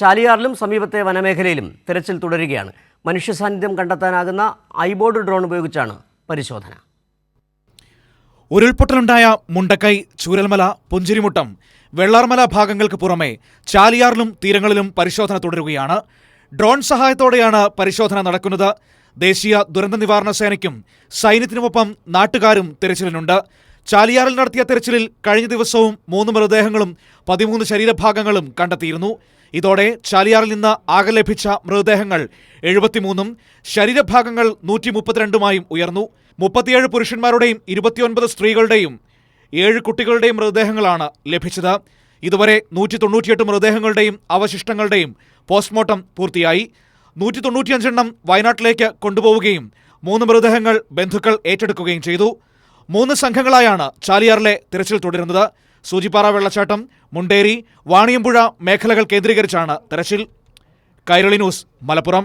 ചാലിയാറിലും സമീപത്തെ വനമേഖലയിലും തെരച്ചിൽ തുടരുകയാണ്. മനുഷ്യ സാന്നിധ്യം കണ്ടെത്താനാകുന്ന ഐബോർഡ് ഡ്രോൺ ഉപയോഗിച്ചാണ് പരിശോധന. ഉരുൾപൊട്ടലുണ്ടായ മുണ്ടക്കൈ, ചൂരൽമല, പുഞ്ചിരിമുട്ടം, വെള്ളാർമല ഭാഗങ്ങൾക്ക് പുറമെ ചാലിയാറിലും തീരങ്ങളിലും പരിശോധന തുടരുകയാണ്. ഡ്രോൺ സഹായത്തോടെയാണ് പരിശോധന നടക്കുന്നത്. ദേശീയ ദുരന്ത നിവാരണ സേനയ്ക്കും സൈന്യത്തിനുമൊപ്പം നാട്ടുകാരും തെരച്ചിലിനുണ്ട്. ചാലിയാറിൽ നടത്തിയ തെരച്ചിലിൽ കഴിഞ്ഞ ദിവസവും 3 മൃതദേഹങ്ങളും 13 ശരീരഭാഗങ്ങളും കണ്ടെത്തിയിരുന്നു. ഇതോടെ ചാലിയാറിൽ നിന്ന് ആകെ ലഭിച്ച മൃതദേഹങ്ങൾ 73ഉം ശരീരഭാഗങ്ങൾ 132മായും ഉയർന്നു. 37 പുരുഷന്മാരുടെയും 29 സ്ത്രീകളുടെയും 7 കുട്ടികളുടെയും മൃതദേഹങ്ങളാണ് ലഭിച്ചത്. ഇതുവരെ 198 മൃതദേഹങ്ങളുടെയും അവശിഷ്ടങ്ങളുടെയും പോസ്റ്റ്മോർട്ടം പൂർത്തിയായി. 195 എണ്ണം വയനാട്ടിലേക്ക് കൊണ്ടുപോവുകയും 3 മൃതദേഹങ്ങൾ ബന്ധുക്കൾ ഏറ്റെടുക്കുകയും ചെയ്തു. 3 സംഘങ്ങളായാണ് ചാലിയാറിലെ തിരച്ചിൽ തുടരുന്നത്. സൂചിപ്പാറ വെള്ളച്ചാട്ടം, മുണ്ടേരി, വാണിയമ്പുഴ മേഖലകൾ കേന്ദ്രീകരിച്ചാണ് തെരച്ചിൽ. കൈരളി ന്യൂസ്, മലപ്പുറം.